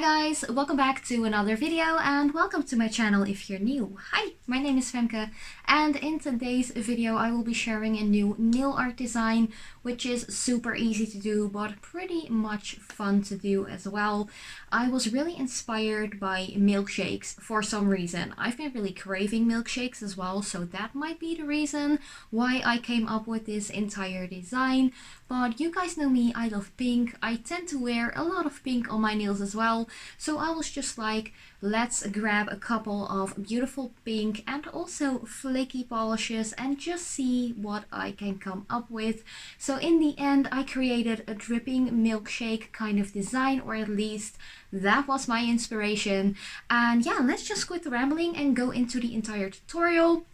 guys, welcome back to another video and welcome to my channel if you're new. Hi, my name is Femke and in today's video I will be sharing a new nail art design which is super easy to do but pretty much fun to do as well. I was really inspired by milkshakes for some reason. I've been really craving milkshakes as well, so that might be the reason why I came up with this entire design. But you guys know me, I love pink. I tend to wear a lot of pink on my nails as well. So I was just like, let's grab a couple of beautiful pink and also flaky polishes and just see what I can come up with. So in the end, I created a dripping milkshake kind of design, or at least that was my inspiration. And yeah, let's just quit the rambling and go into the entire tutorial.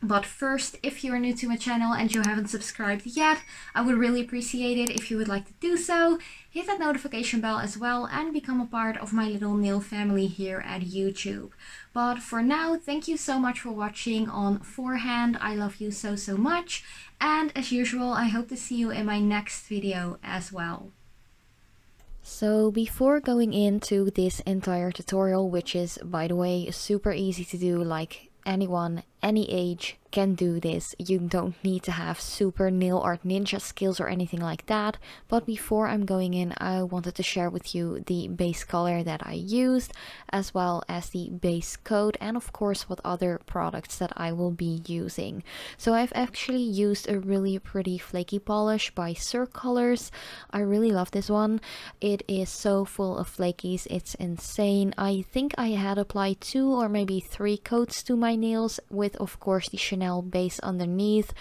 But first, if you're new to my channel and you haven't subscribed yet, I would really appreciate it if you would like to do so. Hit that notification bell as well and become a part of my little nail family here at YouTube. But for now, thank you so much for watching on forehand. I love you so much. And as usual, I hope to see you in my next video as well. So before going into this entire tutorial, which is, by the way, super easy to do, like anyone, any age can do this. You don't need to have super nail art ninja skills or anything like that. But before I'm going in, I wanted to share with you the base color that I used, as well as the base coat, and of course what other products that I will be using. So I've actually used a really pretty flaky polish by Colors. I really love this one. It is so full of flakies, it's insane. I think I had applied 2 or maybe 3 coats to my nails with, of course, the Chanel base underneath.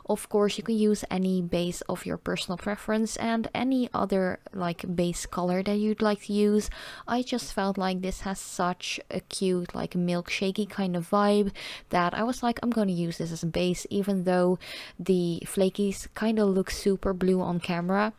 Of course, you can use any base of your personal preference and any other like base color that you'd like to use. I just felt like this has such a cute like milkshakey kind of vibe that I was like, I'm going to use this as a base, even though the flakies kind of look super blue on camera.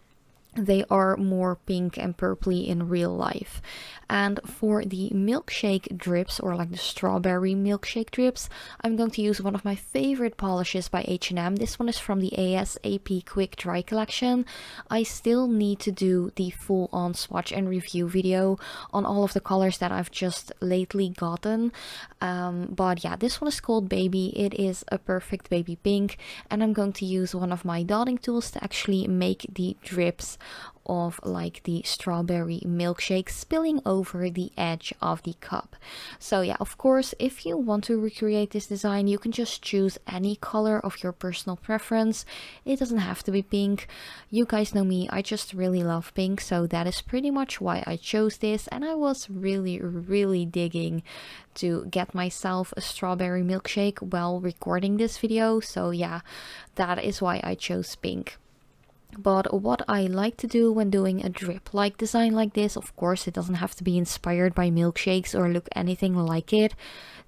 They are more pink and purpley in real life. And for the milkshake drips, or like the strawberry milkshake drips, I'm going to use one of my favorite polishes by H&M. This one is from the ASAP Quick Dry collection. I still need to do the full on swatch and review video on all of the colors that I've just lately gotten. But yeah, this one is called Baby. It is a perfect baby pink, and I'm going to use one of my dotting tools to actually make the drips of like the strawberry milkshake spilling over the edge of the cup. So yeah, of course, if you want to recreate this design, you can just choose any color of your personal preference. It doesn't have to be pink. You guys know me, I just really love pink, so that is pretty much why I chose this. And I was really digging to get myself a strawberry milkshake while recording this video, so yeah, that is why I chose pink. But what I like to do when doing a drip like design like this, of course it doesn't have to be inspired by milkshakes or look anything like it.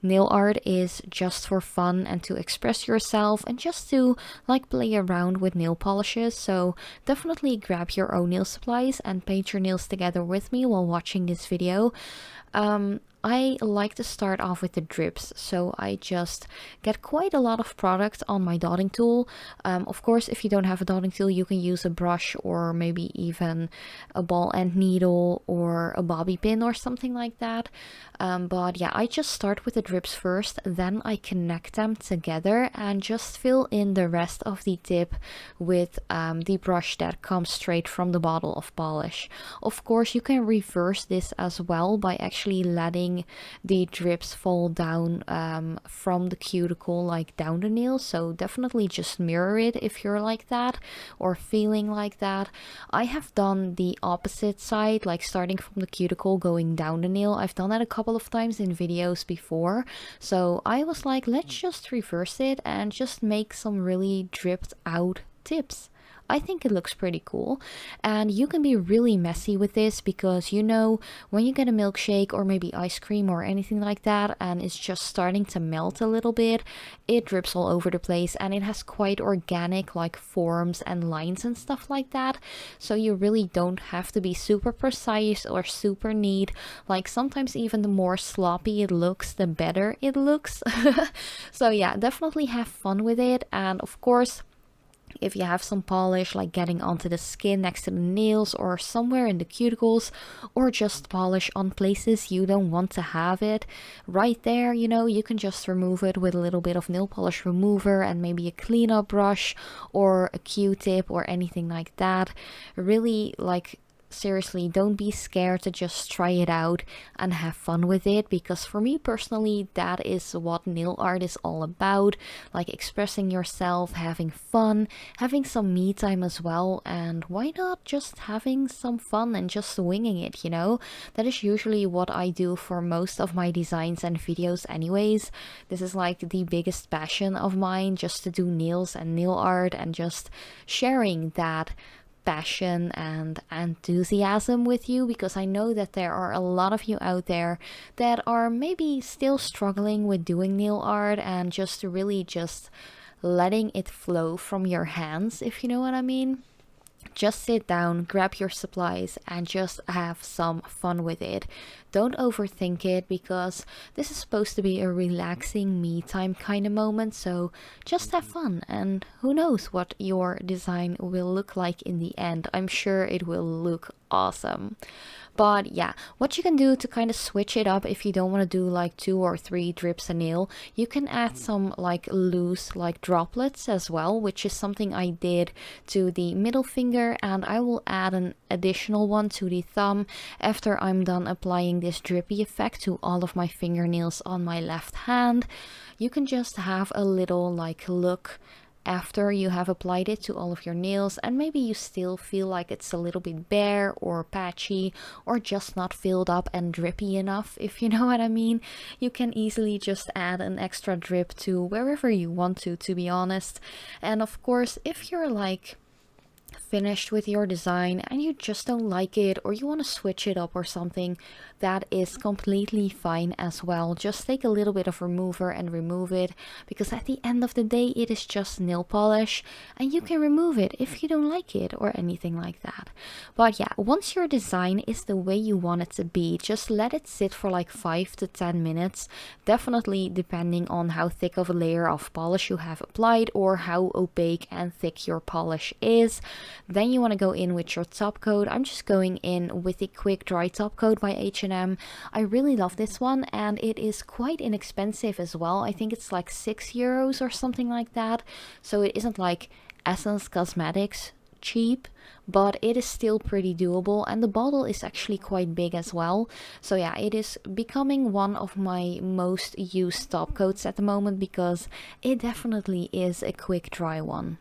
Nail art is just for fun and to express yourself and just to like play around with nail polishes. So definitely grab your own nail supplies and paint your nails together with me while watching this video. I like to start off with the drips, so I just get quite a lot of product on my dotting tool. Of course, if you don't have a dotting tool, you can use a brush or maybe even a ball end needle or a bobby pin or something like that. But yeah, I just start with the drips first, then I connect them together and just fill in the rest of the tip with the brush that comes straight from the bottle of polish. Of course, you can reverse this as well by actually letting the drips fall down from the cuticle, like down the nail. So definitely just mirror it if you're like that or feeling like that. I have done the opposite side, like starting from the cuticle going down the nail. I've done that a couple of times in videos before, so I was like, let's just reverse it and just make some really dripped out tips. I think it looks pretty cool, and you can be really messy with this because, you know, when you get a milkshake or maybe ice cream or anything like that and it's just starting to melt a little bit, it drips all over the place and it has quite organic like forms and lines and stuff like that. So you really don't have to be super precise or super neat. Like sometimes even the more sloppy it looks, the better it looks. So yeah, definitely have fun with it. And of course, If you have some polish like getting onto the skin next to the nails or somewhere in the cuticles, or just polish on places you don't want to have it right there, you know, you can just remove it with a little bit of nail polish remover and maybe a cleanup brush or a Q-tip or anything like that. Really, like, seriously, don't be scared to just try it out and have fun with it, because for me personally, that is what nail art is all about. Like expressing yourself, having fun, having some me time as well, and why not just having some fun and just winging it, you know? That is usually what I do for most of my designs and videos anyways. This is like the biggest passion of mine, just to do nails and nail art and just sharing that passion and enthusiasm with you, because I know that there are a lot of you out there that are maybe still struggling with doing nail art and just really just letting it flow from your hands, if you know what I mean. Just sit down, grab your supplies, and just have some fun with it. Don't overthink it, because this is supposed to be a relaxing me time kind of moment, so just have fun, and who knows what your design will look like in the end. I'm sure it will look awesome. But yeah, what you can do to kind of switch it up if you don't want to do like 2 or 3 drips a nail, you can add some like loose like droplets as well, which is something I did to the middle finger, and I will add an additional one to the thumb after I'm done applying this drippy effect to all of my fingernails on my left hand. You can just have a little like look after you have applied it to all of your nails, and maybe you still feel like it's a little bit bare or patchy or just not filled up and drippy enough, if you know what I mean. You can easily just add an extra drip to wherever you want to be honest. And of course, if you're like finished with your design and you just don't like it, or you want to switch it up or something, that is completely fine as well. Just take a little bit of remover and remove it, because at the end of the day it is just nail polish and you can remove it if you don't like it or anything like that. But yeah, once your design is the way you want it to be, just let it sit for like 5 to 10 minutes, definitely depending on how thick of a layer of polish you have applied or how opaque and thick your polish is. Then you want to go in with your top coat. I'm just going in with the Quick Dry Top Coat by H&M. I really love this one, and it is quite inexpensive as well. I think it's like €6 or something like that. So it isn't like Essence Cosmetics cheap, but it is still pretty doable, and the bottle is actually quite big as well. So yeah, it is becoming one of my most used top coats at the moment, because it definitely is a quick dry one.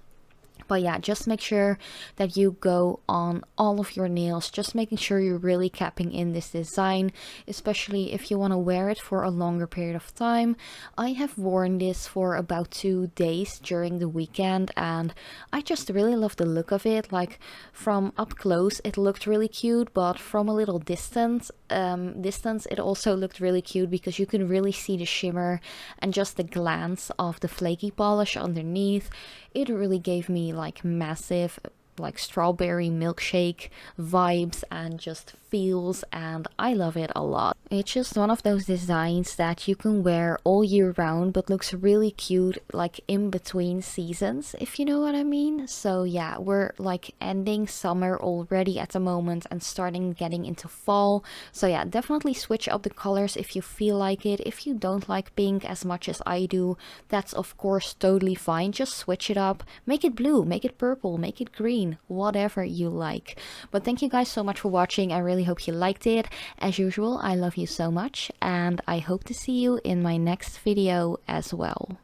But yeah, just make sure that you go on all of your nails, just making sure you're really capping in this design, especially if you want to wear it for a longer period of time. I have worn this for about 2 days during the weekend, and I just really love the look of it. Like from up close it looked really cute, but from a little distance it also looked really cute, because you can really see the shimmer and just the glance of the flaky polish underneath. It really gave me like massive like strawberry milkshake vibes and just feels, and I love it a lot. It's just one of those designs that you can wear all year round but looks really cute like in between seasons, if you know what I mean. So yeah, we're like ending summer already at the moment and starting getting into fall. So yeah, definitely switch up the colors if you feel like it. If you don't like pink as much as I do, that's of course totally fine. Just switch it up, make it blue, make it purple, make it green, whatever you like. But thank you guys so much for watching. I really hope you liked it. As usual, I love you so much, and I hope to see you in my next video as well.